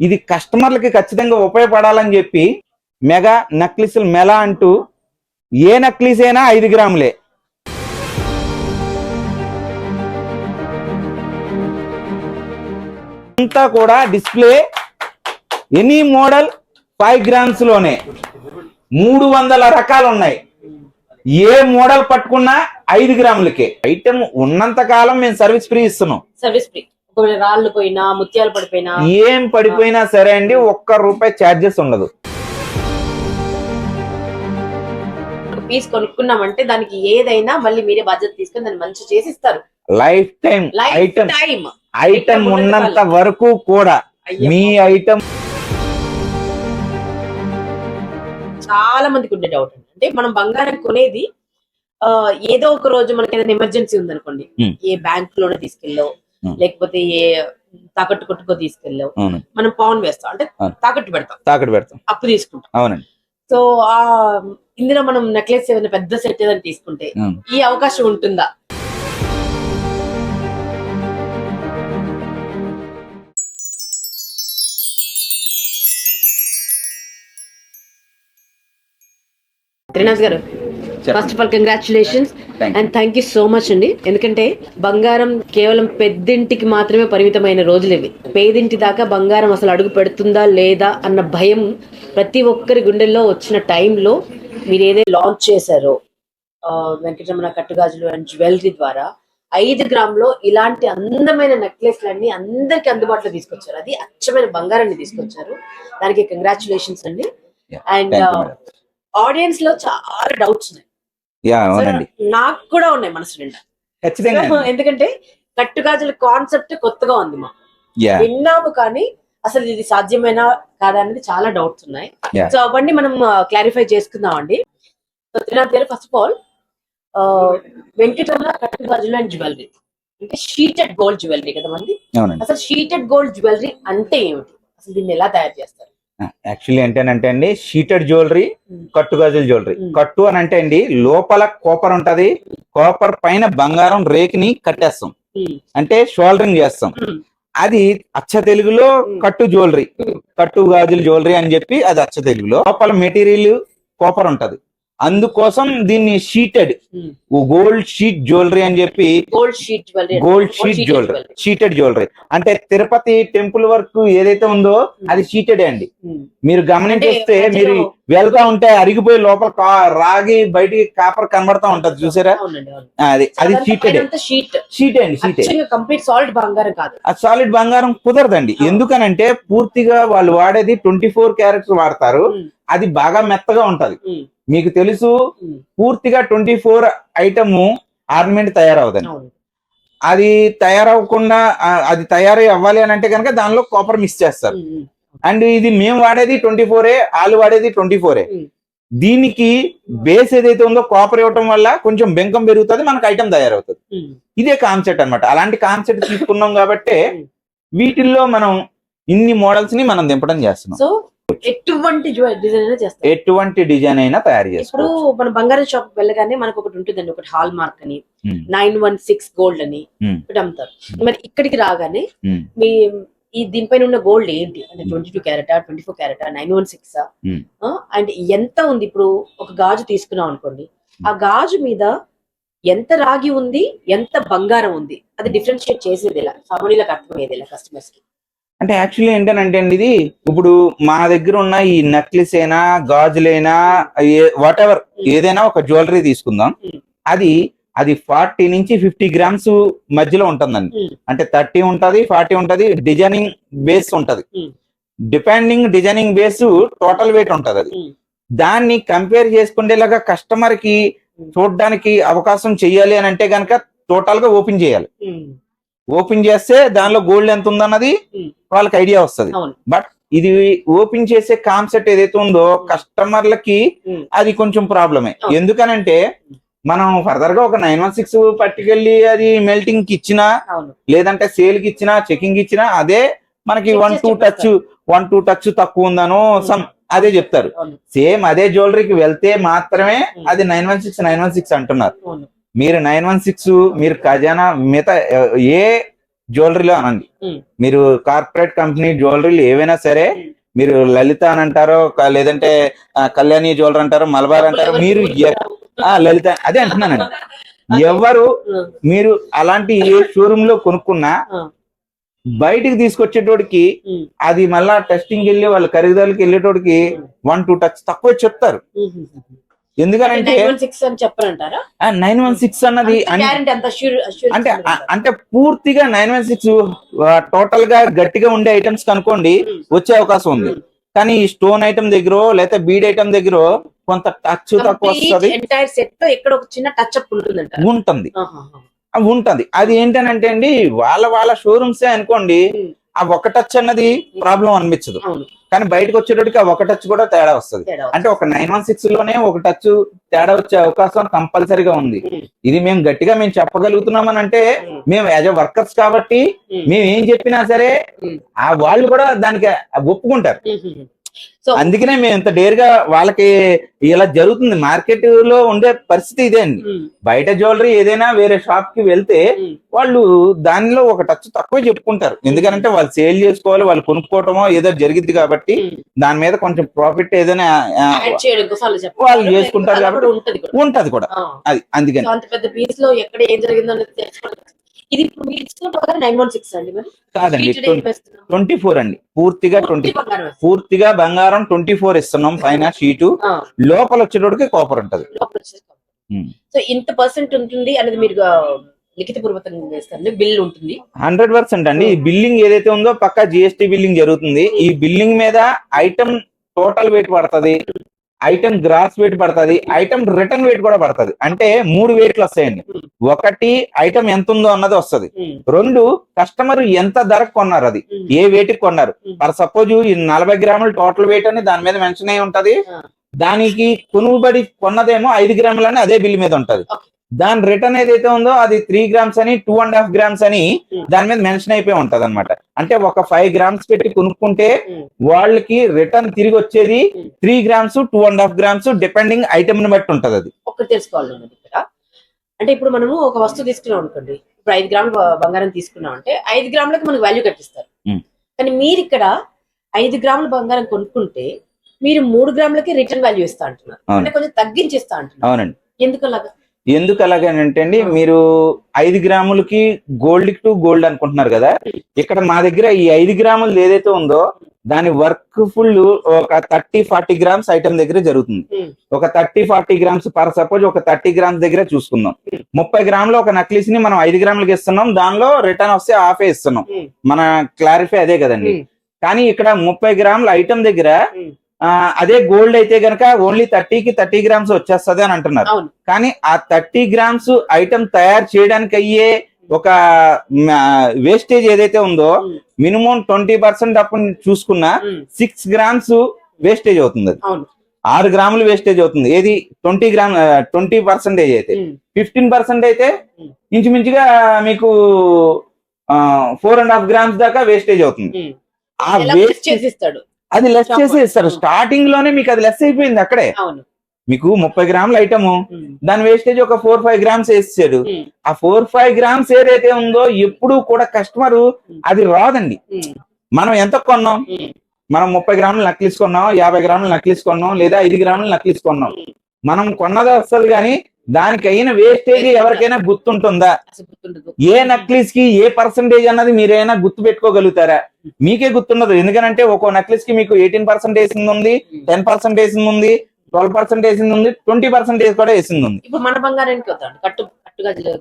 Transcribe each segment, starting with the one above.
ఇది కస్టమర్లకి ఖచ్చితంగా ఉపయోగపడాలని చెప్పి మెగా నక్లీసులు మెలా అంటూ ఏ నక్లీస్ అయినా 5 గ్రాములే. అంతా కూడా డిస్ప్లే ఎనీ మోడల్ 5 గ్రామ్స్ లోనే 300 రకాలు ఉన్నాయి. ఏ మోడల్ పట్టుకున్నా 5 గ్రాములకే. ఐటమ్ ఉన్నంత కాలం మేము సర్వీస్ ఫ్రీ ఇస్తున్నాం. Service free. రాళ్ళు పోయినా ముత్యాలు పడిపోయినా ఏం పడిపోయినా సరే అండి, ₹1 ఛార్జెస్ ఉండదు. పీస్ కొనుక్కున్నామంటే దానికి ఏదైనా మళ్ళీ మీరే బాధ్యత తీసుకొని దాన్ని మంచి చేసి ఇస్తారు. లైఫ్ టైం ఐటమ్ ఉన్నంత వరకు కూడా మీ ఐటమ్. చాలా మందికి ఉండే డౌట్ అంటే మనం బంగారం కొనేది ఏదో ఒక రోజు మనకి ఏదైనా ఎమర్జెన్సీ ఉందనుకోండి, ఏ బ్యాంక్ లోనే తీసుకెళ్ళావు లేకపోతే ఏ తాకట్టు కొట్టుకో తీసుకెళ్ళావు, మనం పౌన్ వేస్తాం అంటే తాకట్టు పెడతాం అప్పు తీసుకుంటాం. అవునండి. సో ఇందులో మనం నెక్లెస్ ఏదైనా పెద్ద సెట్ ఏదైనా తీసుకుంటే ఈ అవకాశం ఉంటుందా? Trinath garu, first of all congratulations and thank you so much అండి. ఎందుకంటే బంగారం కేవలం పెద్దింటికి మాత్రమే పరిమితమైన రోజులు ఇవి. పేదింటి దాకా బంగారం అసలు అడుగు పెడుతుందా లేదా అన్న భయం ప్రతి ఒక్కరి గుండెల్లో వచ్చిన టైంలో మీరు ఏదైతే లాంచ్ చేశారో వెంకటరమణ కట్టుగాజులు అండ్ జ్యువెలరీ ద్వారా 5 గ్రాములో ఇలాంటి అందమైన నెక్లెస్లన్నీ అందరికి అందుబాటులో తీసుకొచ్చారు. అది అచ్చమైన బంగారాన్ని తీసుకొచ్చారు. దానికి కంగ్రాచులేషన్స్ అండి. అండ్ ఆడియన్స్ లో చాలా డౌట్స్ ఉన్నాయి. నాకు కూడా ఉన్నాయి మనసు నిండా. ఎందుకంటే కట్టుగాజుల కాన్సెప్ట్ కొత్తగా ఉంది, మా విన్నాము కానీ అసలు ఇది సాధ్యమేనా కాదా అనేది చాలా డౌట్స్ ఉన్నాయి. సో అవన్నీ మనం క్లారిఫై చేసుకుందాం అండి. So Trinath garu, first of all Venkataramana Kattugajulu and jewellery అంటే షీటెడ్ గోల్డ్ జ్యువెలరీ కదా మంది. అసలు షీటెడ్ గోల్డ్ జ్యువెలరీ అంటే ఏమిటి, అసలు దీన్ని ఎలా తయారు చేస్తారు? యాక్చువల్లీ ఏంటంటే అండి, షీటెడ్ జ్యువెలరీ, కట్టుగాజుల జ్యువెలరీ. కట్టు అని అంటే అండి, లోపల కాపర్ ఉంటది, కాపర్ పైన బంగారం రేకుని కట్టేస్తాం అంటే షోల్డరింగ్ చేస్తాం. అది అచ్చ తెలుగులో కట్టు జ్యువెలరీ, కట్టు గాజుల జ్యువెలరీ అని చెప్పి అది అచ్చ తెలుగులో. లోపల మెటీరియల్ కాపర్ ఉంటది, అందుకోసం దీన్ని షీటెడ్ గోల్డ్ షీట్ జ్యువెలరీ అని చెప్పి gold sheet jewellery, sheeted jewellery. అంటే తిరుపతి టెంపుల్ వర్క్ ఏదైతే ఉందో అది షీటెడ్ అండి. మీరు గమనించేస్తే మీరు వెళ్తా ఉంటే అరిగిపోయి లోపల రాగి బయటికి కాపర్ కనబడతా ఉంటది, చూసారా? అది షీటెడ్ షీట్ అండి. కంప్లీట్ సాలిడ్ బంగారం కాదు, సాలిడ్ బంగారం కుదరదండి. ఎందుకనంటే పూర్తిగా వాళ్ళు వాడేది 24 క్యారెట్స్ వాడతారు. అది బాగా మెత్తగా ఉంటది. మీకు తెలుసు, పూర్తిగా 24 ఐటమ్ ఆర్నమెంట్ తయారవదని. అది తయారవకుండా అది తయారై అవ్వాలి అని అంటే కనుక దానిలో కాపర్ మిక్స్ చేస్తారు. అండ్ ఇది మేము వాడేది 24, వాళ్ళు వాడేది 24. దీనికి బేస్ ఏదైతే ఉందో కాపర్ ఇవ్వటం వల్ల కొంచెం బెంకం పెరుగుతుంది, మనకు ఐటమ్ తయారవుతుంది. ఇదే కాన్సెప్ట్ అనమాట. అలాంటి కాన్సెప్ట్ తీసుకున్నాం కాబట్టి వీటిల్లో మనం ఇన్ని మోడల్స్ ని మనం దింపడం చేస్తున్నాం. ఎటువంటి డిజైన్ అయినా తయారు చేస్తాం. ఇప్పుడు మన బంగారం షాప్ వెళ్ళగానే మనకు ఒకటి ఉంటుందండి, ఒకటి హాల్ మార్క్ అని, 916 గోల్డ్ అని ఒకటి అమ్ముతారు. మరి ఇక్కడికి రాగానే మీ ఈ దీనిపైన ఉన్న గోల్డ్ ఏంటి అంటే 22 క్యారెటా, 24 క్యారెటా, 916 అండ్ ఎంత ఉంది? ఇప్పుడు ఒక గాజు తీసుకున్నాం అనుకోండి, ఆ గాజు మీద ఎంత రాగి ఉంది, ఎంత బంగారం ఉంది, అది డిఫరెన్షియేట్ చేసేది ఎలా, సామాన్యులకు అర్థమయ్యేది ఎలా కస్టమర్స్ కి? అంటే యాక్చువల్లీ ఏంటంటే అండి, ఇది ఇప్పుడు మా దగ్గర ఉన్న ఈ నెక్లెస్ అయినా గాజులైనా వాట్ ఎవర్ ఏదైనా ఒక జ్యువెలరీ తీసుకుందాం, అది 40 నుంచి 50 గ్రామ్స్ మధ్యలో ఉంటుందండి. అంటే 30 ఉంటది, 40 ఉంటది. డిజైనింగ్ బేస్ ఉంటది. Depending designing base total weight ఉంటది. అది దాన్ని కంపేర్ చేసుకునేలాగా కస్టమర్ కి చూడడానికి అవకాశం చెయ్యాలి అని అంటే కనుక టోటల్ గా ఓపెన్ చేయాలి. ఓపెన్ చేస్తే దానిలో గోల్డ్ ఎంత ఉందన్నది వాళ్ళకి ఐడియా వస్తుంది. బట్ ఇది ఓపెన్ చేసే కాన్సెప్ట్ ఏదైతే ఉందో కస్టమర్లకి అది కొంచెం ప్రాబ్లమే. ఎందుకనంటే మనం ఫర్దర్ గా ఒక 916 పట్టుకెళ్ళి అది మెల్టింగ్ కి ఇచ్చినా లేదంటే సేల్ కి ఇచ్చినా చెకింగ్ ఇచ్చినా అదే మనకి 1-2 టచ్ తక్కువ ఉందనో సమ్ అదే చెప్తారు. సేమ్ అదే జ్యువెలరీకి వెళ్తే మాత్రమే అది 916 అంటున్నారు. మీరు 916 మీరు ఖజానా మిగతా ఏ జ్యువెలరీలో అనండి. మీరు కార్పొరేట్ కంపెనీ జ్యువెలరీలు ఏవైనా సరే, మీరు లలిత అని అంటారో లేదంటే కళ్యాణి జ్యువెలరీ అంటారో, మలబార్ అంటారో, మీరు లలిత అదే అంటున్నానండి. ఎవరు మీరు అలాంటి ఏ షోరూమ్ లో కొనుక్కున్నా బయటికి తీసుకొచ్చేటోడికి అది మళ్ళా టెస్టింగ్ వెళ్ళి వాళ్ళ ఖరీదాలకు వెళ్ళేటోడికి 1-2 టచ్ తక్కువ చెప్తారు. ఎందుకంటే 916 అన్నది అంటే పూర్తిగా 916 టోటల్ గా గట్టిగా ఉండే ఐటమ్స్ కనుకోండి వచ్చే అవకాశం ఉంది. కానీ ఈ స్టోన్ ఐటమ్ దగ్గర లేకపోతే బీడ్ ఐటమ్ దగ్గర కొంత టచ్ తక్కువ వస్తుంది, ఉంటుంది. అది ఏంటనంటే అండి, వాళ్ళ షోరూమ్సే అనుకోండి, ఆ ఒక టచ్ అన్నది ప్రాబ్లం అనిపించదు. కానీ బయటకు వచ్చేటోడికి ఆ ఒక టచ్ కూడా తేడా వస్తుంది. అంటే ఒక 916 లోనే ఒక టచ్ తేడా వచ్చే అవకాశం కంపల్సరీగా ఉంది. ఇది మేము గట్టిగా చెప్పగలుగుతున్నామని అంటే మేము యాజ్ ఎ వర్కర్స్ కాబట్టి మేము ఏం చెప్పినా సరే ఆ వాళ్ళు కూడా దానికి ఒప్పుకుంటారు. అందుకనే మేము ఇంత డేర్ గా వాళ్ళకి ఇలా జరుగుతుంది. మార్కెట్ లో ఉండే పరిస్థితి ఇదే అండి. బయట జ్యువెలరీ ఏదైనా వేరే షాప్ కి వెళ్తే వాళ్ళు దానిలో ఒక టచ్ తక్కువ చెప్పుకుంటారు. ఎందుకంటే వాళ్ళు సేల్ చేసుకోవాలి, వాళ్ళు కొనుక్కోవటమో ఏదో జరిగింది కాబట్టి దాని మీద కొంచెం ప్రాఫిట్ ఏదైనా వాళ్ళు చేసుకుంటారు కాబట్టి ఉంటది కూడా. అది అందుకని ఇది ఇప్పుడు 916 అండి, కాదండి 24 అండి. పూర్తిగా బంగారం 24 ఇస్తున్నాం. పైన షీటు, లోపల వచ్చేటోడికి కాపర్ ఉంటది. సో ఇంత పర్సెంట్ ఉంటుంది అనేది మీరు లిఖిత పూర్వకంగా బిల్ ఉంటుంది. 100% అండి. ఈ బిల్లింగ్ ఏదైతే ఉందో పక్కా జిఎస్టీ బిల్లింగ్ జరుగుతుంది. ఈ బిల్లింగ్ మీద ఐటమ్ టోటల్ వెయిట్ పడుతుంది, ఐటమ్ గ్రాస్ వెయిట్ పడుతుంది, ఐటమ్ రిటర్న్ వెయిట్ కూడా పడుతుంది. అంటే 3 వెయిట్లు వస్తాయండి. ఒకటి ఐటమ్ ఎంత ఉందో అన్నది వస్తుంది. 2 కస్టమర్ ఎంత ధరకు కొన్నారు, అది ఏ వెయిట్ కి కొన్నారు. ఫర్ సపోజ్ ఈ 40 గ్రాములు టోటల్ వెయిట్ అని దాని మీద మెన్షన్ అయి ఉంటది. దానికి కొనుబడి కొన్నదేమో 5 గ్రాములు అని అదే బిల్ మీద ఉంటది. దాని రిటర్న్ ఏదైతే ఉందో అది 3 గ్రామ్స్ అని 2.5 గ్రామ్స్ అని దాని మీద మెన్షన్ అయిపోయి ఉంటది అనమాట. అంటే ఒక 5 గ్రామ్స్ పెట్టి కొనుక్కుంటే వాళ్ళకి రిటర్న్ తిరిగి వచ్చేది 3 గ్రామ్స్ 2.5 గ్రామ్స్ డిపెండింగ్ ఐటమ్ ని బట్టి ఉంటది. అది ఒకటి తెలుసుకోవాలి ఇక్కడ. అంటే ఇప్పుడు మనము ఒక వస్తువు తీసుకున్నాం అనుకోండి, ఇప్పుడు 5 గ్రాములు బంగారం తీసుకున్నాం అంటే 5 గ్రాములకు మనకు వాల్యూ కట్టిస్తారు. కానీ మీరు ఇక్కడ 5 గ్రాముల బంగారం కొనుక్కుంటే మీరు 3 గ్రాములకి రిటర్న్ వాల్యూ ఇస్తా అంటున్నారు, అంటే కొంచెం తగ్గించేస్తా అంటున్నారు. అవునండి. ఎందుకు అలాగేనంటే అండి, మీరు 5 గ్రాములకి గోల్డ్ టు గోల్డ్ అనుకుంటున్నారు కదా. ఇక్కడ మా దగ్గర ఈ 5 గ్రాములు ఏదైతే ఉందో దాని వర్క్ ఫుల్ ఒక 30-40 గ్రామ్స్ ఐటమ్ దగ్గర జరుగుతుంది. ఒక 30-40 గ్రామ్స్ పర్ సపోజ్ ఒక 30 గ్రామ్స్ దగ్గర చూసుకుందాం. 30 గ్రాములు ఒక నక్లీస్ ని మనం 5 గ్రాములకి ఇస్తున్నాం, దానిలో రిటర్న్ వస్తే హాఫే ఇస్తున్నాం. మన క్లారిఫై అదే కదండి. కానీ ఇక్కడ 30 గ్రాముల ఐటమ్ దగ్గర అదే గోల్డ్ అయితే గనక ఓన్లీ 30 గ్రామ్స్ వచ్చేస్తుంది అని అంటున్నారు. కానీ ఆ 30 గ్రామ్స్ ఐటమ్ తయారు చేయడానికి అయ్యే ఒక వేస్టేజ్ ఏదైతే ఉందో మినిమం 20% అప్పుడు చూసుకున్నా 6 గ్రామ్స్ వేస్టేజ్ అవుతుంది. అది 6 గ్రాములు వేస్టేజ్ అవుతుంది. ఏది 20% అయితే 15% అయితే ఇంచుమించుగా మీకు 4.5 గ్రామ్స్ దాకా వేస్టేజ్ అవుతుంది. ఆ వేస్ట్ అది లెస్ చేసి ఇస్తారు. స్టార్టింగ్ లోనే మీకు అది లెస్ అయిపోయింది. అక్కడే మీకు 30 గ్రాముల ఐటమ్ దాని వేస్టేజ్ ఒక 4-5 గ్రామ్స్ వేసాడు. ఆ 4-5 గ్రామ్స్ ఏదైతే ఉందో ఎప్పుడు కూడా కస్టమర్ అది రాదండి. మనం ఎంత కొన్నాం, మనం 30 గ్రాములు నక్లీస్ కొన్నాం, 50 గ్రాములు నక్లీస్ కొన్నాం, లేదా 5 గ్రాములు నక్లీస్ కొన్నాం. మనం కొన్నది వస్తుంది కానీ దానికి అయిన వేస్టేజ్ ఎవరికైనా గుర్తుంటుందా? ఏ నక్లీస్ కి ఏ పర్సంటేజ్ అన్నది మీరైనా గుర్తు పెట్టుకోగలుగుతారా? మీకే గుర్తుండదు. ఎందుకంటే ఒక్కో నక్లీస్ కి మీకు 18% వేసింది ఉంది, 10% వేసింది ఉంది, 12% వేసింది ఉంది, 20% కూడా వేసింది ఉంది. ఇప్పుడు మన బంగారానికి కట్టుగా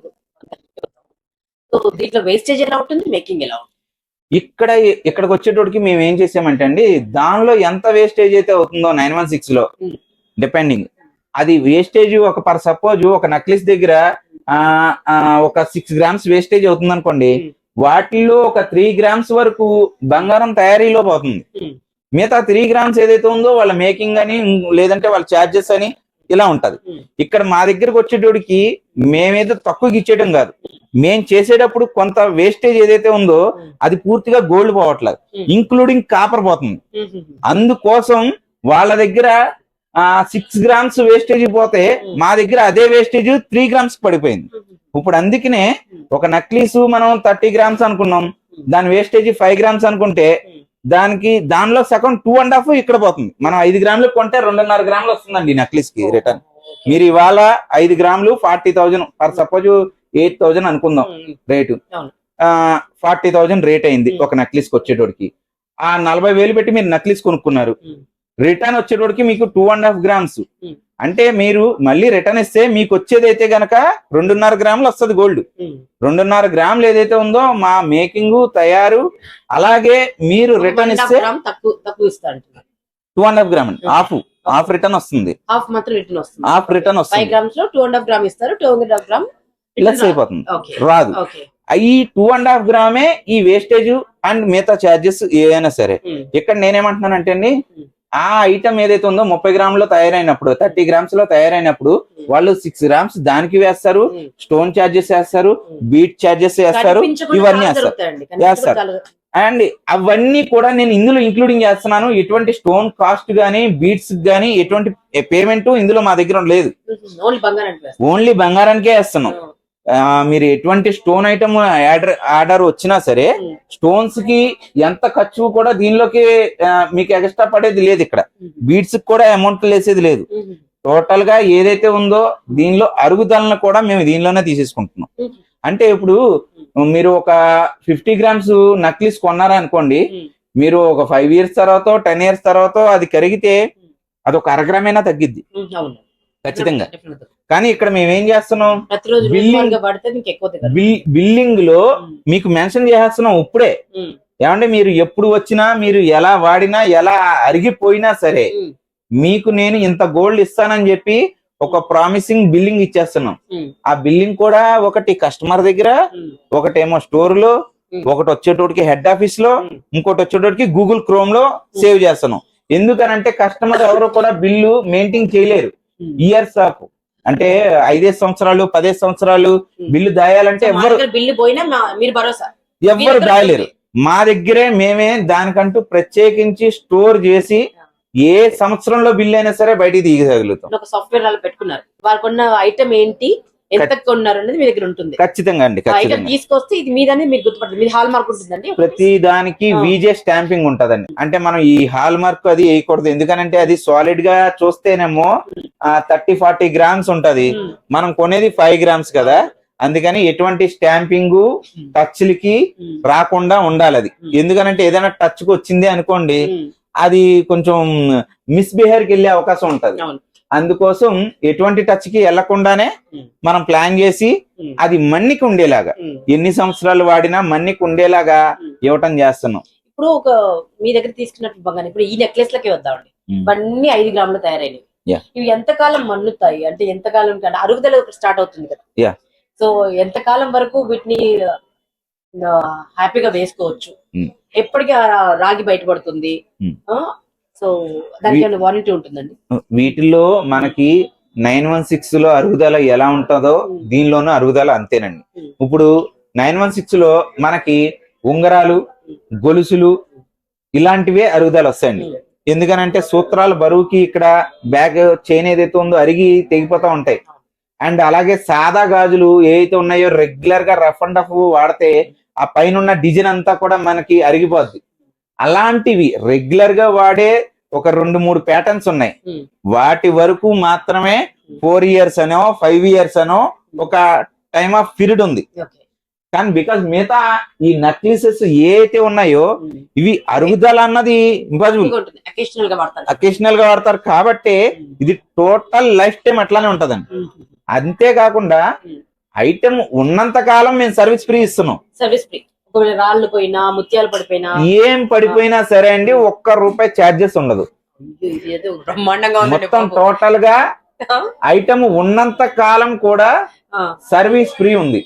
దీంట్లో వేస్టేజ్ ఎలా ఉంటుంది, మేకింగ్ ఎలా ఉంటుంది? ఇక్కడికి వచ్చేటోడికి మేము ఏం చేసామంటే అండి, దానిలో ఎంత వేస్టేజ్ అయితే అవుతుందో 916 లో డిపెండింగ్ అది వేస్టేజ్ ఒక పర్ సపోజ్ ఒక నక్లీస్ దగ్గర ఒక 6 గ్రామ్స్ వేస్టేజ్ అవుతుంది అనుకోండి, వాటిల్లో ఒక 3 గ్రామ్స్ వరకు బంగారం తయారీలో పోతుంది. మిగతా 3 గ్రామ్స్ ఏదైతే ఉందో వాళ్ళ మేకింగ్ అని లేదంటే వాళ్ళ ఛార్జెస్ అని ఇలా ఉంటది. ఇక్కడ మా దగ్గరకు వచ్చేటోడికి మేమేదో తక్కువకి ఇచ్చేయడం కాదు, మేం చేసేటప్పుడు కొంత వేస్టేజ్ ఏదైతే ఉందో అది పూర్తిగా గోల్డ్ పోవట్లేదు, ఇంక్లూడింగ్ కాపర్ పోతుంది. అందుకోసం వాళ్ళ దగ్గర 6 గ్రామ్స్ వేస్టేజ్ పోతే మా దగ్గర అదే వేస్టేజ్ 3 గ్రామ్స్ పడిపోయింది. ఇప్పుడు అందుకనే ఒక నక్లీస్ మనం 30 గ్రామ్స్ అనుకున్నాం, దాని వేస్టేజ్ 5 గ్రామ్స్ అనుకుంటే దానిలో సగం 2.5 ఇక్కడ పోతుంది. మనం 5 గ్రాములు కొంటే 2.5 గ్రాములు వస్తుందండి నక్లీస్ కి రిటర్న్. మీరు ఇవాళ 5 గ్రాములు 40,000 ఫర్ సపోజ్ 8,000 అనుకుందాం రేటు, 40,000 రేట్ అయింది ఒక నక్లీస్ కి వచ్చేటోడికి. ఆ 40,000 పెట్టి మీరు నక్లీస్ కొనుక్కున్నారు, రిటర్న్ వచ్చేటోడికి మీకు 2.5 గ్రామ్స్ అంటే మీరు మళ్ళీ రిటర్న్ ఇస్తే మీకు వచ్చేది అయితే గనక 2.5 గ్రాములు వస్తుంది గోల్డ్. 2.5 గ్రాములు ఏదైతే ఉందో మా మేకింగ్ తయారు, అలాగే మీరు రిటర్న్ ఇస్తే 2.5 గ్రామ్ హాఫ్ రిటర్న్ వస్తుంది. హాఫ్ రిటర్న్ వస్తుంది. 5 గ్రామ్స్ లో 2.5 గ్రామ్ ఇస్తారు, 2.5 గ్రామ్ లెస్ అయిపోతుంది, రాదు. ఈ 2.5 గ్రామే ఈ వేస్టేజ్ అండ్ మిగతా చార్జెస్ ఏదైనా సరే. ఇక్కడ నేనేమంటున్నానంటే అండి, ఆ ఐటమ్ ఏదైతే ఉందో 30 గ్రాములో తయారైనప్పుడు 30 గ్రామ్స్ లో తయారైనప్పుడు వాళ్ళు 6 గ్రామ్స్ దానికి వేస్తారు, స్టోన్ చార్జెస్ వేస్తారు, బీట్ చార్జెస్ వేస్తారు, ఇవన్నీ వేస్తారు. అండ్ అవన్నీ కూడా నేను ఇందులో ఇంక్లూడింగ్ చేస్తున్నాను. ఎటువంటి స్టోన్ కాస్ట్ గానీ బీట్స్ గానీ ఎటువంటి పేమెంట్ ఇందులో మా దగ్గర లేదు, ఓన్లీ బంగారానికే వేస్తున్నాం. మీరు ఎటువంటి స్టోన్ ఐటమ్ ఆర్డర్ వచ్చినా సరే స్టోన్స్ కి ఎంత ఖర్చు కూడా దీనిలోకి మీకు ఎక్స్ట్రా పడేది లేదు. ఇక్కడ బీట్స్ కూడా అమౌంట్ లేసేది లేదు. టోటల్ గా ఏదైతే ఉందో దీనిలో అరుగుదలను కూడా మేము దీనిలోనే తీసేసుకుంటున్నాం. అంటే ఇప్పుడు మీరు ఒక 50 గ్రామ్స్ నక్లీస్ కొన్నారా అనుకోండి, మీరు ఒక 5 ఇయర్స్ తర్వాత 10 ఇయర్స్ తర్వాత అది కరిగితే అది ఒక అరగ్రామైనా తగ్గిద్ది ఖచ్చితంగా. కానీ ఇక్కడ మేము ఏం చేస్తున్నాం, బిల్లింగ్ లో మీకు మెన్షన్ చేస్తున్నాం ఇప్పుడే. ఏమంటే మీరు ఎప్పుడు వచ్చినా, మీరు ఎలా వాడినా, ఎలా అరిగిపోయినా సరే మీకు నేను ఇంత గోల్డ్ ఇస్తానని చెప్పి ఒక ప్రామిసింగ్ బిల్లింగ్ ఇచ్చేస్తున్నాం. ఆ బిల్లింగ్ కూడా ఒకటి కస్టమర్ దగ్గర, ఒకటేమో స్టోర్ లో, ఒకటి వచ్చేటోడికి హెడ్ ఆఫీస్ లో, ఇంకోటి వచ్చేటోడికి గూగుల్ క్రోమ్ లో సేవ్ చేస్తున్నాం. ఎందుకనంటే కస్టమర్ ఎవరు కూడా బిల్లు మెయింటైన్ చేయలేరు. ఇయర్స్ ఆఫ్ అంటే 5 సంవత్సరాలు 10 సంవత్సరాలు బిల్లు దాయాలంటే ఎవ్వరు దాయలేరు. మా దగ్గరే మేమే దానికంటూ ప్రత్యేకించి స్టోర్ చేసి ఏ సంవత్సరంలో బిల్లు అయినా సరే బయటికి తీయగలుగుతాం. ఒక సాఫ్ట్వేర్ వాళ్ళు పెట్టుకున్నారు, వాళ్ళు కొన్న ఐటమ్ ఏంటి, ఎంత కొన్నారు అనేది మీ దగ్గర ఉంటుంది. ఖచ్చితంగా అండి, ఖచ్చితంగా తీసుకొస్తే ఇది మీదనే మీరు గుర్తుపడుతుంది. మీ హాల్ మార్క్ ఉంటుందండి, ప్రతి దానికి విజే స్టాంపింగ్ ఉంటదండి. అంటే మనం ఈ హాల్ మార్క్ అది వేయకూడదు, ఎందుకనంటే అది సాలిడ్ గా చూస్తేనేమో 30-40 గ్రామ్స్ ఉంటది, మనం కొనేది 5 గ్రామ్స్ కదా. అందుకని ఎటువంటి స్టాంపింగ్ టచ్లకి రాకుండా ఉండాలి అది. ఎందుకనంటే ఏదైనా టచ్ కి వచ్చింది అనుకోండి, అది కొంచెం మిస్బిహేవియర్కి వెళ్ళే అవకాశం ఉంటది. అందుకోసం ఎటువంటి టచ్ కి వెళ్లకుండానే మనం ప్లాన్ చేసి అది మన్నికి ఉండేలాగా, ఎన్ని సంవత్సరాలు వాడినా మన్నికి ఉండేలాగా ఇవ్వటం చేస్తున్నాం. ఇప్పుడు ఒక మీ దగ్గర తీసుకున్నట్టు బంగారం, ఇప్పుడు ఈ నెక్లెస్ లకి వద్దామండి, ఇవన్నీ 5 గ్రాములు తయారైనవి. ఇవి ఎంతకాలం మన్నుతాయి, అంటే ఎంతకాలం అరుగుదల స్టార్ట్ అవుతుంది కదా, సో ఎంతకాలం వరకు వీటిని హ్యాపీగా వేసుకోవచ్చు, ఎప్పటికీ రాగి బయటపడుతుంది, సో దానికి వారంటీ ఉంటుందండి? వీటిల్లో మనకి 916 లో అరుగుదల ఎలా ఉంటుందో దీనిలోనూ అరుగుదల అంతేనండి. ఇప్పుడు 916 లో మనకి ఉంగరాలు, గొలుసులు ఇలాంటివే అరుగుదల వస్తాయండి. ఎందుకనంటే సూత్రాల బరువుకి ఇక్కడ బ్యాగ్ చైన్ ఏదైతే ఉందో అరిగి తెగిపోతా ఉంటాయి. అండ్ అలాగే సాదా గాజులు ఏవైతే ఉన్నాయో రెగ్యులర్ గా రఫ్ అండ్ టఫ్ వాడితే ఆ పైన డిజైన్ అంతా కూడా మనకి అరిగిపోద్ది. అలాంటివి రెగ్యులర్ గా వాడే ఒక 2-3 ప్యాటర్న్స్ ఉన్నాయి, వాటి వరకు మాత్రమే 4 ఇయర్స్ అనో 5 ఇయర్స్ అనో ఒక టైమ్ ఆఫ్ పీరియడ్ ఉంది. కానీ బికాస్ మిగతా ఈ నక్లీసెస్ ఏవైతే ఉన్నాయో ఇవి అరుగుదల అన్నది ఇంపాసిబుల్, అకేషనల్ గా వాడతారు కాబట్టి ఇది టోటల్ లైఫ్ టైం అట్లానే ఉంటదండి. అంతేకాకుండా ఐటమ్ ఉన్నంత కాలం మేము సర్వీస్ ఫ్రీ ఇస్తున్నాం. సర్వీస్ ఫ్రీ, రాళ్ళు పోయినా ముత్యాలు పడిపోయినా ఏం పడిపోయినా సరే అండి, ₹1 చార్జెస్ ఉండదు. మొత్తం టోటల్ గా ఐటమ్ ఉన్నంత కాలం కూడా సర్వీస్ ఫ్రీ ఉంది.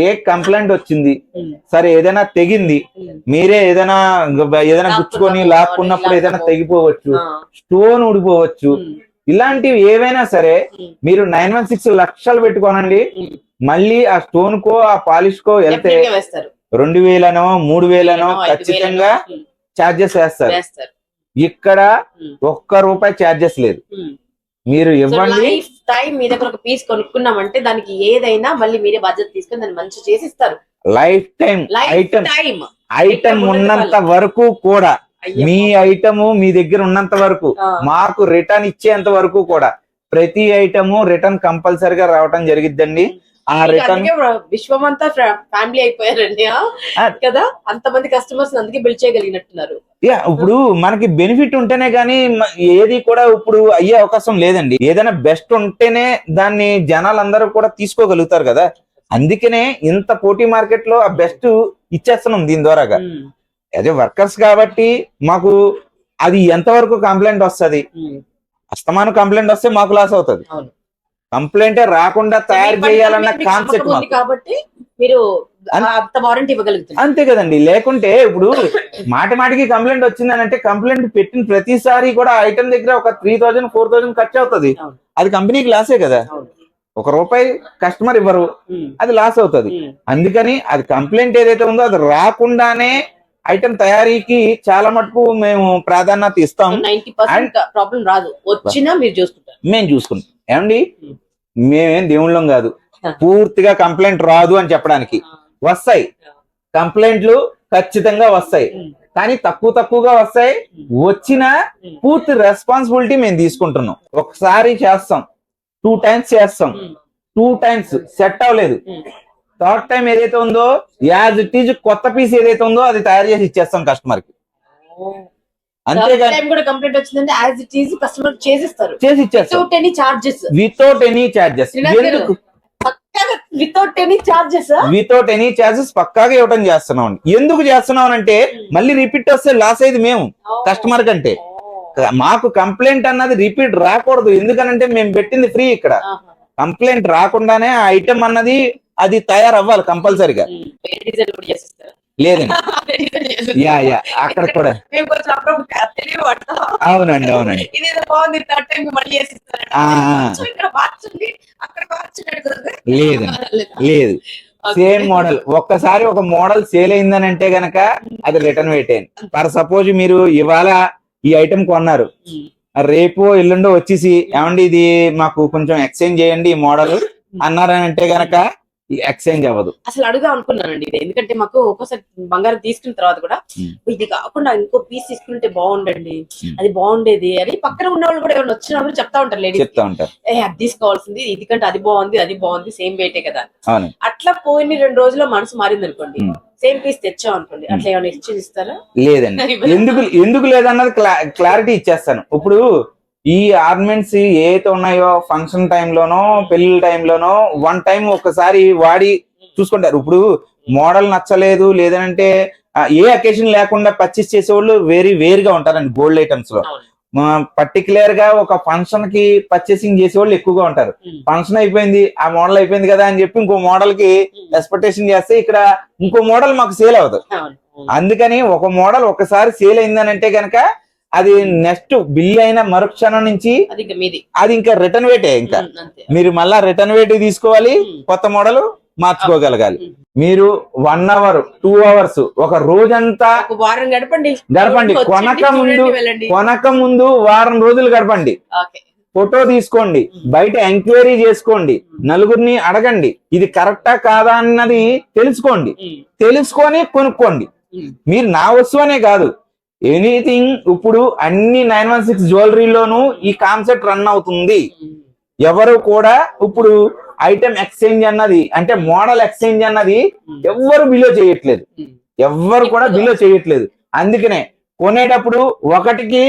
ఏ కంప్లైంట్ వచ్చింది సరే, ఏదైనా తెగింది, మీరే ఏదైనా గుచ్చుకొని లాక్కున్నప్పుడు ఏదైనా తెగిపోవచ్చు, స్టోన్ ఊడిపోవచ్చు, ఇలాంటివి ఏవైనా సరే మీరు 916 లక్షలు పెట్టుకోనండి, మళ్ళీ ఆ స్టోన్ కో ఆ పాలిష్ కో వెళ్తే 2,000నో 3,000నో ఖచ్చితంగా చార్జెస్ వేస్తారు. ఇక్కడ ₹1 చార్జెస్ లేదు. మీరు ఇవ్వండి. లైఫ్ టైం మీ దగ్గర ఒక పీస్ కొనుక్కున్నామంటే దానికి ఏదైనా మళ్ళీ మీరే బాధ్యత తీసుకొని దాన్ని మంచి చేసి ఇస్తారు. Life time item time item ఉన్నంత వరకు కూడా, మీ ఐటమ్ మీ దగ్గర ఉన్నంత వరకు, మాకు రిటర్న్ ఇచ్చేంత వరకు కూడా ప్రతి ఐటమ్ రిటర్న్ కంపల్సరిగా రావటం జరిగిద్దండి. ఆ రిటర్న్ విశ్వమంతా ఫ్యామిలీ అయిపోయారండి కదా, అంతమంది కస్టమర్స్ అందుకే బిల్డ్ చేయగలిగినట్టున్నారు. ఇప్పుడు మనకి బెనిఫిట్ ఉంటేనే గానీ ఏది కూడా ఇప్పుడు అయ్యే అవకాశం లేదండి. ఏదైనా బెస్ట్ ఉంటేనే దాన్ని జనాలందరూ కూడా తీసుకోగలుగుతారు కదా. అందుకనే ఇంత పోటీ మార్కెట్ లో ఆ బెస్ట్ ఇచ్చేస్తున్నాం దీని ద్వారాగా. అదే వర్కర్స్ కాబట్టి మాకు అది ఎంతవరకు కంప్లైంట్ వస్తుంది, అస్తమానం కంప్లైంట్ వస్తే మాకు లాస్ అవుతుంది. కంప్లైంటే రాకుండా తయారు చేయాలన్న కాన్సెప్ట్ కాబట్టి మీరు అంత వారంటీ ఇవ్వగలుగుతారు. అంతే కదండి. లేకుంటే ఇప్పుడు మాటికి కంప్లైంట్ వచ్చిందని అంటే కంప్లైంట్ పెట్టిన ప్రతిసారి కూడా ఐటమ్ దగ్గర ఒక 3000 4000 ఖర్చు అవుతుంది. అది కంపెనీకి లాసే కదా. ₹1 కస్టమర్ ఇవ్వరు, అది లాస్ అవుతుంది. అందుకని అది కంప్లైంట్ ఏదైతే ఉందో అది రాకుండానే ఐటమ్ తయారీకి చాలా మటుకు మేము ప్రాధాన్యత ఇస్తాం. 90% ప్రాబ్లం రాదు, వచ్చినా మీరు చూసుకుంటారు, మేము చూసుకుంటాం. ఏమండి, మేమేం దేవుళ్ళం కాదు పూర్తిగా కంప్లైంట్ రాదు అని చెప్పడానికి. వస్తాయి కంప్లైంట్లు, ఖచ్చితంగా వస్తాయి, కానీ తక్కువగా వస్తాయి. వచ్చిన పూర్తి రెస్పాన్సిబిలిటీ మేము తీసుకుంటున్నాం. ఒకసారి చేస్తాం, 2 times చేస్తాం, 2 times సెట్ అవ్వలేదు, 3rd time ఏదైతే ఉందో యాజ్ ఇట్ ఈజ్ కొత్త పీస్ ఏదైతే ఉందో అది తయారు చేసి ఇచ్చేస్తాం కస్టమర్ కి. అంతేగాని కంప్లైంట్ వచ్చిందంటే యాజ్ ఇట్ ఈజ్ కస్టమర్ చేసి ఇచ్చేస్తారు without any charges. Without any charges పక్కాగా ఇవ్వడం చేస్తున్నాం. ఎందుకు చేస్తున్నాం అంటే మళ్ళీ రిపీట్ వస్తే లాస్ అయ్యేది మేము కస్టమర్ కంటే. మాకు కంప్లైంట్ అన్నది రిపీట్ రాకూడదు. ఎందుకనంటే మేము పెట్టింది ఫ్రీ. ఇక్కడ కంప్లైంట్ రాకుండానే ఆ ఐటమ్ అన్నది అది తయారవ్వాలి కంపల్సరిగా. లేదండి, అక్కడ కూడా అవునండి. లేదు సేమ్ మోడల్. ఒక్కసారి ఒక మోడల్ సేల్ అయిందని అంటే గనక అది రిటర్న్ పెట్టేయండి. ఫర్ సపోజ్ మీరు ఇవాళ ఈ ఐటమ్ కొన్నారు, రేపు ఎల్లుండో వచ్చేసి ఏమండి ఇది మాకు కొంచెం ఎక్స్చేంజ్ చేయండి ఈ మోడల్ అన్నారని అంటే గనక ఎక్స్చేంజ్ అవ్వదు. అసలు అడుగుదాం అనుకున్నానండి, ఎందుకంటే మాకు ఒక్కోసారి బంగారం తీసుకున్న తర్వాత కూడా ఇది కాకుండా ఇంకో పీస్ తీసుకుంటే బాగుండండి, అది బాగుండేది అని పక్కన ఉన్న వాళ్ళు కూడా ఎవరైనా వచ్చినప్పుడు చెప్తా ఉంటారు, లేడీస్ చెప్తా ఉంటారు, అది తీసుకోవాల్సింది, ఇది కంటే అది బాగుంది సేమ్ వెయిటే కదా. అట్లా పోయిన 2 రోజుల్లో మనసు మారింది అనుకోండి, సేమ్ పీస్ తెచ్చాం అనుకోండి, అట్లా ఏమైనా ఎక్స్చేంజ్ ఇస్తారా? లేదండి. ఎందుకు లేదన్నది క్లారిటీ ఇచ్చేస్తాను. ఇప్పుడు ఈ ఆర్నమెంట్స్ ఏదైతే ఉన్నాయో ఫంక్షన్ టైంలోనో పెళ్లి టైంలోనో 1 time ఒక్కసారి వాడి చూసుకుంటారు. ఇప్పుడు మోడల్ నచ్చలేదు లేదంటే ఏ అకేషన్ లేకుండా పర్చేస్ చేసేవాళ్ళు వేరుగా ఉంటారండి. గోల్డ్ ఐటమ్స్ లో పర్టికులర్ గా ఒక ఫంక్షన్ కి పర్చేసింగ్ చేసేవాళ్ళు ఎక్కువగా ఉంటారు. ఫంక్షన్ అయిపోయింది, ఆ మోడల్ అయిపోయింది కదా అని చెప్పి ఇంకో మోడల్ కి ఎక్స్పెక్టేషన్ చేస్తే ఇక్కడ ఇంకో మోడల్ మాకు సేల్ అవుతుంది. అందుకని ఒక మోడల్ ఒకసారి సేల్ అయిందని అంటే గనక అది నెక్స్ట్ బిల్ అయిన మరుక్షణం నుంచి అది ఇంకా రిటర్న్ వేటే. ఇంకా మీరు మళ్ళా రిటర్న్ వేట్ తీసుకోవాలి, కొత్త మోడల్ మార్చుకోగలగాలి. మీరు 1 hour 2 hours ఒక రోజంతా గడపండి. కొనక ముందు వారం రోజులు గడపండి, ఫోటో తీసుకోండి, బయట ఎంక్వైరీ చేసుకోండి, నలుగురిని అడగండి, ఇది కరెక్టా కాదా అన్నది తెలుసుకొని కొనుక్కోండి. మీరు నా వస్తువనే కాదు, ఎనీథింగ్ ఇప్పుడు అన్ని 916 జ్యువెలరీలోనూ ఈ కాన్సెప్ట్ రన్ అవుతుంది. ఎవరు కూడా ఇప్పుడు ఐటమ్ ఎక్స్చేంజ్ అన్నది అంటే మోడల్ ఎక్స్చేంజ్ అన్నది ఎవ్వరు బిలో చేయట్లేదు, ఎవ్వరు కూడా బిలో చేయట్లేదు. అందుకనే కొనేటప్పుడు 1కి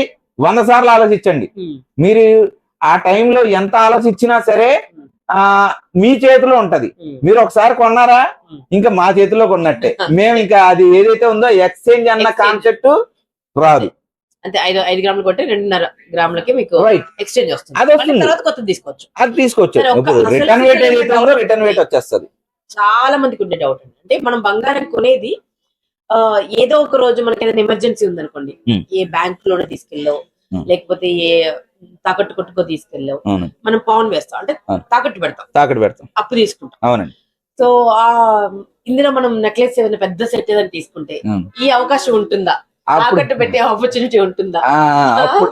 100 సార్లు ఆలోచించండి. మీరు ఆ టైంలో ఎంత ఆలోచించినా సరే మీ చేతిలో ఉంటది. మీరు ఒకసారి కొన్నారా ఇంకా మా చేతిలో కొన్నట్టే. మేము ఇంకా అది ఏదైతే ఉందో ఎక్స్చేంజ్ అన్న కాన్సెప్ట్ రాదు. అంటే 5 గ్రాములు కొట్టే 2.5 గ్రాములకి మీకు ఎక్స్చేంజ్ వస్తుంది. తర్వాత కొత్తది తీసుకోవచ్చు. అది తీసుకోవచ్చు. రిటర్న్ వేట్ ఏదైతే ఉందో రిటర్న్ వేట్ వచ్చేస్తుంది. చాలా మందికి ఉండే డౌట్ అంటే మనం బంగారం కొనేది ఏదో ఒక రోజు మనకి ఏదైనా ఎమర్జెన్సీ ఉందనుకోండి, ఏ బ్యాంక్ లోనే తీసుకెళ్ళావు లేకపోతే ఏ తాకట్టు కొట్టుకో తీసుకెళ్ళావు, మనం పౌన్ వేస్తాం అంటే తాకట్టు పెడతాం, అప్పు తీసుకుంటాం. అవునండి. సో ఇందులో మనం నెక్లెస్ ఏదైనా పెద్ద సెట్ ఏదైనా తీసుకుంటే ఈ అవకాశం ఉంటుందా? అప్పుడు తాకట్టు పెట్టే ఆపర్చునిటీ ఉంటుందా?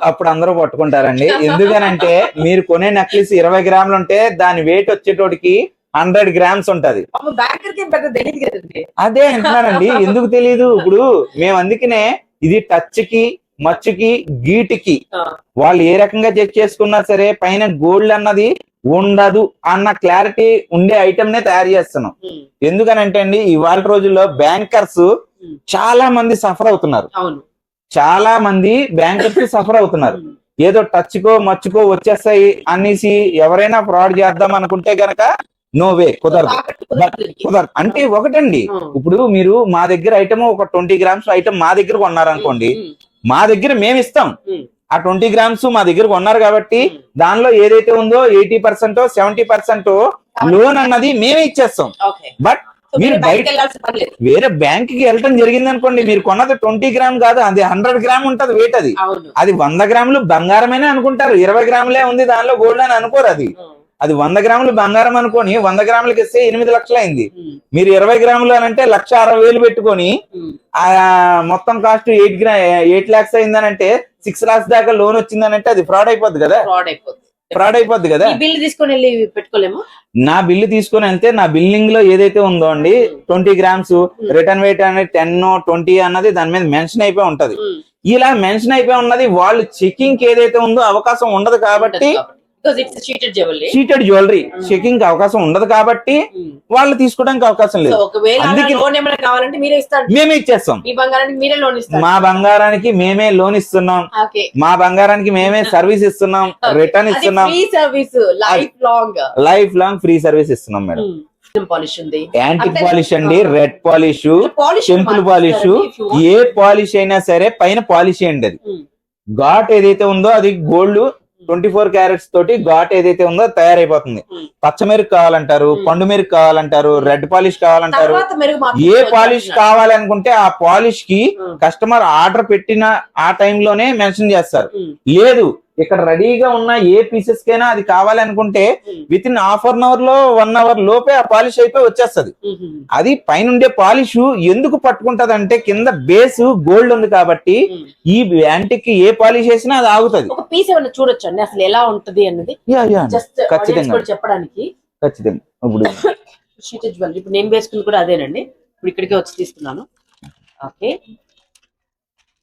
అప్పుడు అందరూ పట్టుకుంటారండి. ఎందుకనంటే మీరు కొనే నెక్లెస్ 20 గ్రాములు ఉంటే దాని వెయిట్ వచ్చేటోడికి 100 గ్రామ్స్ ఉంటది. బ్యాంకర్ కి పెద్ద తెలియదు కదండి. అదే అంటున్నానండి, ఎందుకు తెలియదు. ఇప్పుడు మేము అందుకనే ఇది టచ్ కి, మచ్చుకి, గీటికి వాళ్ళు ఏ రకంగా చెక్ చేసుకున్నా సరే పైన గోల్డ్ అన్నది ఉండదు అన్న క్లారిటీ ఉండే ఐటమ్ నే తయారు చేస్తున్నాం. ఎందుకనంటే అండి ఇవాళ రోజుల్లో బ్యాంకర్స్ చాలా మంది సఫర్ అవుతున్నారు. చాలా మంది బ్యాంకర్స్ సఫర్ అవుతున్నారు. ఏదో టచ్ కో మచ్చుకో వచ్చేస్తాయి అనేసి ఎవరైనా ఫ్రాడ్ చేద్దాం అనుకుంటే గనక నో వే, కుదరదు. అంటే ఒకటండి, ఇప్పుడు మీరు మా దగ్గర ఐటమ్ ఒక 20 గ్రామ్స్ ఐటమ్ మా దగ్గర కొన్నారనుకోండి, మా దగ్గర మేము ఇస్తాం. ఆ 20 గ్రామ్స్ మా దగ్గర కొన్నారు కాబట్టి దానిలో ఏదైతే ఉందో 80% 70% లోన్ అన్నది మేమే ఇచ్చేస్తాం. బట్ మీరు బయట వేరే బ్యాంక్ కి వెళ్ళటం జరిగింది అనుకోండి, మీరు కొన్నది 20 గ్రామ్ కాదు, అది 100 గ్రామ్ ఉంటది వెయిట్. అది 100 గ్రాములు బంగారమేనే అనుకుంటారు. 20 గ్రాములే ఉంది దానిలో గోల్డ్ అని అనుకోరు. అది 100 గ్రాములు బంగారం అనుకొని 100 గ్రాములకి ఇస్తే 8 లక్షలు అయింది. మీరు 20 గ్రాములు అని అంటే 1,60,000 పెట్టుకొని ఆ మొత్తం కాస్ట్ 8 lakhs అయిందని అంటే 6 lakhs దాకా లోన్ వచ్చిందని అంటే అది ఫ్రాడ్ అయిపోద్ది కదా. బిల్లు తీసుకొని వెళ్ళి పెట్టుకోలేము. నా బిల్లు తీసుకొని వెళ్తే నా బిల్లింగ్ లో ఏదైతే ఉందో అండి 20 గ్రామ్స్ రిటర్న్ వెయిట్ అనేది 10 20 అన్నది దాని మీద మెన్షన్ అయిపోయి ఉంటది. ఇలా మెన్షన్ అయిపోయి ఉన్నది వాళ్ళు చెకింగ్ కి ఏదైతే ఉందో అవకాశం ఉండదు కాబట్టి, చీటెడ్ జ్యువెలరీ చెకింగ్ అవకాశం ఉండదు కాబట్టి వాళ్ళు తీసుకోవడానికి అవకాశం లేదు. మేమే ఇచ్చేస్తాం. మా బంగారానికి మేమే లోన్ ఇస్తున్నాం, మా బంగారానికి మేమే సర్వీస్ ఇస్తున్నాం, రిటర్న్ ఇస్తున్నాం, లైఫ్ లాంగ్ ఫ్రీ సర్వీస్ ఇస్తున్నాం మేడం. యాంటిక్ పాలిష్ అండి, రెడ్ పాలిష్, టెంపుల్ పాలిష్, ఏ పాలిష్ అయినా సరే పైన పాలిష్ అండి. అది ఘాట్ ఏదైతే ఉందో అది గోల్డ్ 24 క్యారెట్స్ తోటి ఘాట్ ఏదైతే ఉందో తయారైపోతుంది. పచ్చమెరుగు కావాలంటారు, పండు మెరుగు కావాలంటారు, రెడ్ పాలిష్ కావాలంటారు. ఏ పాలిష్ కావాలనుకుంటే ఆ పాలిష్ కి కస్టమర్ ఆర్డర్ పెట్టిన ఆ టైంలోనే మెన్షన్ చేస్తారు. లేదు ఇక్కడ రెడీగా ఉన్న ఏ పీసెస్ కైనా అది కావాలనుకుంటే within half an hour లో 1 hour లోపే ఆ పాలిష్ అయిపోయి వచ్చేస్తుంది. అది పైన ఉండే పాలిష్ ఎందుకు పట్టుకుంటది అంటే కింద బేస్ గోల్డ్ ఉంది కాబట్టి ఈ యాంటిక్ కి ఏ పాలిష్ వేసినా అది ఆగుతుంది. ఒక పీస్ ఏమైనా చూడొచ్చు అండి అసలు ఎలా ఉంటది అన్నది ఖచ్చితంగా చెప్పడానికి. ఖచ్చితంగా ఇప్పుడు ఇప్పుడు నేను వేసుకుంది కూడా అదేనండి. ఇప్పుడు ఇక్కడికి వచ్చి తీసుకున్నాను. ఓకే,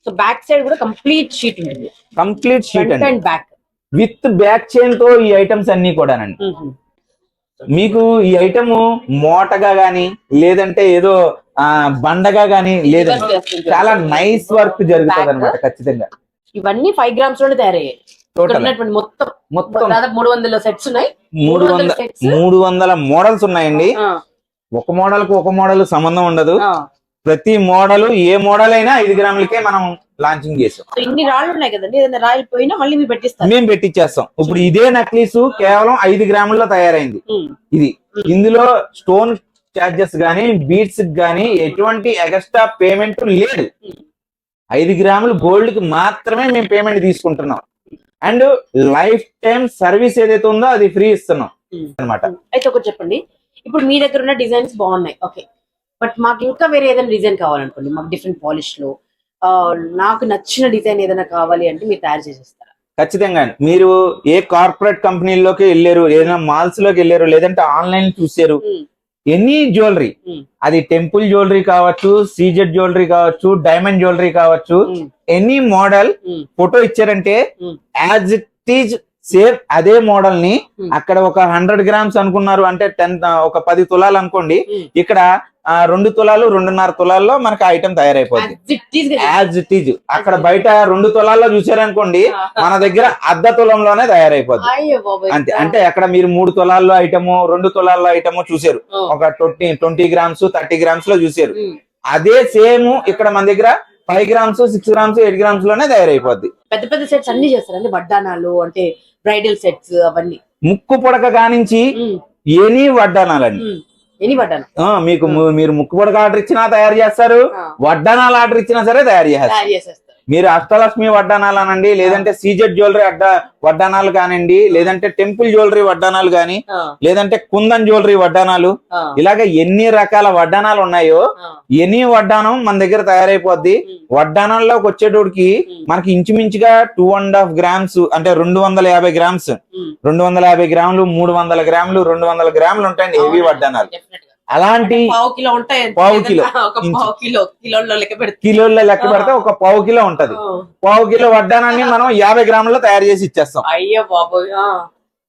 సో బ్యాక్ సైడ్ కూడా కంప్లీట్ షీట్ ఉంటుంది. Complete sheet and back with back chain తో ఈ ఐటమ్స్ అన్ని కూడానండి. మీకు ఈ ఐటమ్ మోటగా గానీ లేదంటే ఏదో బండగా గానీ లేదంటే చాలా నైస్ వర్క్ జరుగుతుంది అనమాట. ఖచ్చితంగా ఇవన్నీ 5 grams లోనే తయారయ్యాయి. మొత్తం దాదాపు 300 సెట్స్ ఉన్నాయి. 300 మోడల్స్ ఉన్నాయండి. ఒక మోడల్ కు ఒక మోడల్ సంబంధం ఉండదు. ప్రతి మోడల్ ఏ మోడల్ అయినా 5 గ్రాములకే మనం లాంచింగ్ చేసాం. ఇన్ని రాళ్ళు ఉన్నాయి కదండి, ఏదైనా రాయి పోయినా మళ్ళీ మేము పెట్టిచ్చేస్తాం. ఇప్పుడు ఇదే నెక్లెస్ కేవలం 5 గ్రాముల్లో తయారైంది. ఇది ఇందులో స్టోన్ చార్జెస్ గానీ బీడ్స్ గానీ ఎటువంటి ఎక్స్ట్రా పేమెంట్ లేదు. 5 గ్రాములు గోల్డ్ కి మాత్రమే మేము పేమెంట్ తీసుకుంటున్నాం. అండ్ లైఫ్ టైం సర్వీస్ ఏదైతే ఉందో అది ఫ్రీ ఇస్తున్నాం అనమాట. అయితే ఒకటి చెప్పండి, ఇప్పుడు మీ దగ్గర ఉన్న డిజైన్స్ బాగున్నాయి, ఓకే, బట్ మాకు ఇంకా వేరే ఏదైనా డిజైన్ కావాలనుకోండి, మాకు డిఫరెంట్ పాలిష్ లో నాకు నచ్చిన డిజైన్ ఏదైనా కావాలి అంటే మీరు తయారు చేసేస్తారా? ఖచ్చితంగా. మీరు ఏ కార్పొరేట్ కంపెనీలోకి వెళ్ళారు, ఏదైనా మాల్స్ లోకి వెళ్ళారు, లేదంటే ఆన్లైన్ చూసారు, ఎనీ జ్యువెలరీ, అది టెంపుల్ జ్యువెలరీ కావచ్చు, సీజెడ్ జ్యువెలరీ కావచ్చు, డైమండ్ జ్యువెలరీ కావచ్చు, ఎనీ మోడల్ ఫోటో ఇచ్చారంటే యాజ్ ఇట్ ఈజ్ సేమ్ అదే మోడల్ ని అక్కడ ఒక 100 గ్రామ్స్ అనుకున్నారు అంటే 10 10 తులాలు అనుకోండి, ఇక్కడ 2 తులాలు 2.5 తులాల్లో మనకి ఐటమ్ తయారైపోద్ది యాజ్ ఇట్ ఈజ్. అక్కడ బయట 2 తులాల్లో చూసారనుకోండి, మన దగ్గర 1/2 తులంలోనే తయారైపోద్ది అంతే. అంటే అక్కడ మీరు 3 తులాల్లో ఐటమ్ 2 తులాల్లో ఐటమ్ చూసారు, ఒక 20 గ్రామ్స్ 30 గ్రామ్స్ లో చూసారు. అదే సేమ్ ఇక్కడ మన దగ్గర 5 గ్రామ్స్ 6 గ్రామ్స్ 8 గ్రామ్స్ లోనే తయారైపోద్ది. పెద్ద పెద్ద సెట్స్ అన్ని చేస్తారండి, వడ్డానాలు అంటే బ్రైడల్ సెట్స్ అవన్నీ. ముక్కు పొడక కానించి ఎనీ వడ్డానాలండి. మీకు మీరు ముక్కు పొడక ఆర్డర్ ఇచ్చినా తయారు చేస్తారు, వడ్డానాలు ఆర్డర్ ఇచ్చినా సరే తయారు చేస్తారు. మీరు అష్టలక్ష్మి వడ్డానాలు అనండి, లేదంటే సీజెడ్ జ్యువెలరీ వడ్డానాలు కానివ్వండి, లేదంటే టెంపుల్ జ్యువెలరీ వడ్డానాలు గాని, లేదంటే కుందన్ జ్యువెలరీ వడ్డానాలు, ఇలాగ ఎన్ని రకాల వడ్డానాలు ఉన్నాయో ఎనీ వడ్డానం మన దగ్గర తయారైపోద్ది. వడ్డానాల్లోకి వచ్చేటోడికి మనకి ఇంచుమించుగా 2.5 గ్రామ్స్ అంటే 250 గ్రామ్స్, 250 గ్రాములు, 300 గ్రాములు, 200 గ్రాములు ఉంటాయండి హెవీ వడ్డానాలు. అలాంటి పావు కిలో ఉంటాయి, పావు కిలో కిలోల్లో లెక్క పెడితే కిలోల్లో లెక్క పెడితే ఒక పావు కిలో ఉంటది. పావు కిలో వడ్డానాన్ని మనం 50 గ్రాముల్లో తయారు చేసి ఇచ్చేస్తాం. అయ్యో బాబోయ్,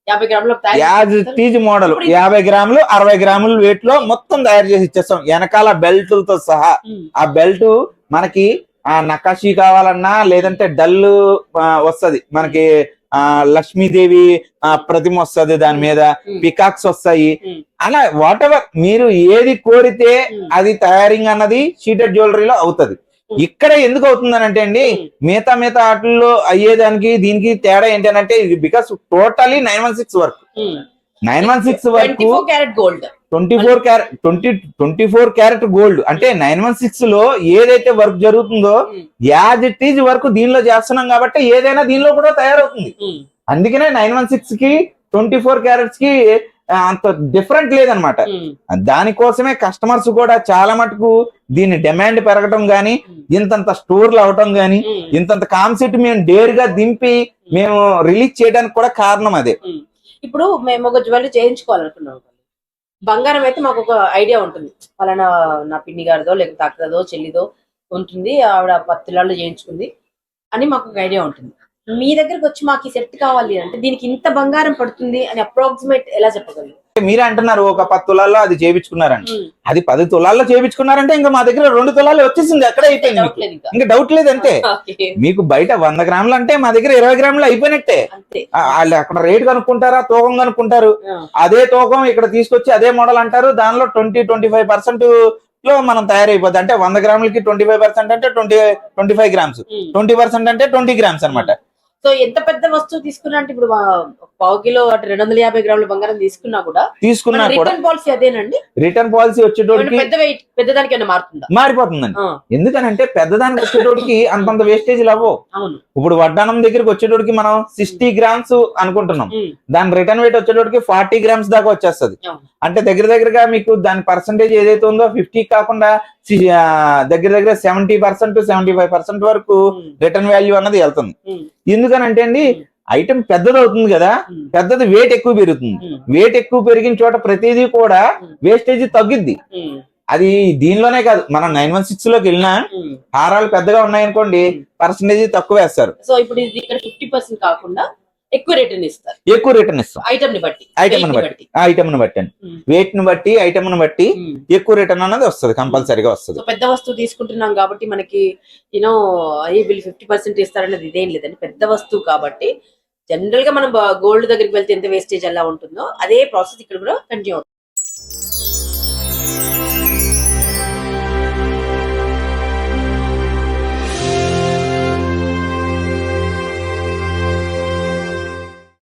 50 గ్రాముల యాజ్ టీజ్ మోడల్ 50 గ్రాములు 60 గ్రాములు వెయిట్ లో మొత్తం తయారు చేసి ఇచ్చేస్తాం, వెనకాల బెల్టులతో సహా. ఆ బెల్ట్ మనకి నకాషీ కావాలన్నా, లేదంటే డల్ వస్తది మనకి, లక్ష్మీదేవి ప్రతిమ వస్తది, దాని మీద పికాక్స్ వస్తాయి. అలా వాట్ ఎవర్ మీరు ఏది కోరితే అది తయారింగ్ అన్నది షీటెడ్ జ్యువెలరీలో అవుతది. ఇక్కడ ఎందుకు అవుతుందని అంటే అండి, మిగతా వాటిల్లో అయ్యేదానికి దీనికి తేడా ఏంటంటే, ఇది బికాస్ టోటలీ 916 వర్క్. 916 వరకు 24 క్యారెట్ గోల్డ్ అంటే 916 లో ఏదైతే వర్క్ జరుగుతుందో యాజ్ ఇట్ ఈజ్ వర్క్ దీనిలో చేస్తున్నాం కాబట్టి ఏదైనా దీనిలో కూడా తయారవుతుంది. అందుకనే 916 కి 24 క్యారెట్స్ కి అంత డిఫరెంట్ లేదనమాట. దానికోసమే కస్టమర్స్ కూడా చాలా మటుకు దీని డిమాండ్ పెరగటం గానీ, ఇంతంత స్టోర్లు అవటం గానీ, ఇంతంత కాన్సెప్ట్ మేము డేర్ గా దింపి మేము రిలీజ్ చేయడానికి కూడా కారణం అదే. ఇప్పుడు మేము ఒక జ్యువెలరీ చేయించుకోవాలనుకున్నాం, బంగారం అయితే మాకు ఒక ఐడియా ఉంటుంది, పలానా నా పిన్ని గారిదో లేకపోతే అక్కదో చెల్లిదో ఉంటుంది, ఆవిడ 10 తులాల్లో చేయించుకుంది అని మాకు ఒక ఐడియా ఉంటుంది. మీ దగ్గరకు వచ్చి మాకు ఈ సెట్ కావాలి అంటే దీనికి ఇంత బంగారం పడుతుంది అని అప్రాక్సిమేట్ ఎలా చెప్పగలరు? మీరే అంటున్నారు ఒక 10 తులాల్లో అది చేయించుకున్నారండి, అది 10 తులాల్లో చేయించుకున్నారంటే ఇంకా మా దగ్గర 2 తులాలు వచ్చేసింది, ఎక్కడ అయిపోయింది, ఇంకా డౌట్ లేదు అంతే. మీకు బయట 100 గ్రాములు అంటే మా దగ్గర 20 గ్రాములు అయిపోయినట్టే. వాళ్ళు అక్కడ రేట్ కనుక్కుంటారా, తూకం కనుక్కుంటారు, అదే తూకం ఇక్కడ తీసుకొచ్చి అదే మోడల్ అంటారు, దానిలో 20-25% లో మనం తయారైపోద్ది. అంటే 100 గ్రాములకి 25% అంటే 25 గ్రామ్స్, 20% అంటే 20 గ్రామ్స్ అనమాట. సో ఎంత పెద్ద వస్తువు తీసుకున్నా అంటే ఇప్పుడు పావు కిలో 250 గ్రాముల బంగారం తీసుకున్నా కూడా రిటర్న్ పాలసీ అదేనండి. రిటర్న్ పాలసీ వచ్చేటోడికి పెద్దదానికి ఏమైనా మారుతుందా? మారిపోతుందండి. ఎందుకనంటే పెద్దదానికి వచ్చేటోడికి అంతంత వేస్టేజ్ అవ్వవు. ఇప్పుడు వడ్డానం దగ్గరికి వచ్చేటోడికి మనం 60 గ్రామ్స్ అనుకుంటున్నాం, దాని రిటర్న్ వెయిట్ వచ్చేటోడికి 40 గ్రామ్స్ దాకా వచ్చేస్తుంది. అంటే దగ్గరగా మీకు దాని పర్సంటేజ్ ఏదైతే ఉందో 50 కాకుండా దగ్గర 70% 75% వరకు రిటర్న్ వాల్యూ అన్నది వెళ్తుంది. ఎందుకనంటే అండి ఐటమ్ పెద్దది అవుతుంది కదా, పెద్దది వెయిట్ ఎక్కువ పెరుగుతుంది, వెయిట్ ఎక్కువ పెరిగిన చోట ప్రతిదీ కూడా వేస్టేజ్ తగ్గిద్ది. అది దీనిలోనే కాదు, మనం 916 లోకి వెళ్ళినా హారాలు పెద్దగా ఉన్నాయనుకోండి పర్సంటేజ్ తక్కువ వేస్తారు. సో ఇప్పుడు ఇది ఇక్కడ 50% కాకుండా ఎక్కువ రిటర్న్ ఇస్తారు, ఎక్కువ రిటర్న్ ఇస్తాం. ఐటమ్ ని బట్టి అండి, వెయిట్ ని బట్టి ఐటమ్ ని బట్టి ఎక్కువ రిటర్న్ అన్నది వస్తుంది, కంపల్సరీగా వస్తుంది. పెద్ద వస్తువు తీసుకుంటున్నాం కాబట్టి మనకి యూనో వీళ్ళు 50% ఇస్తారనేది ఇదేం లేదండి, పెద్ద వస్తువు కాబట్టి జనరల్ గా మనం గోల్డ్ దగ్గరికి వెళ్తే ఎంత వేస్టేజ్ ఎలా ఉంటుందో అదే ప్రాసెస్ ఇక్కడ కూడా కంటిన్యూ అవుతుంది.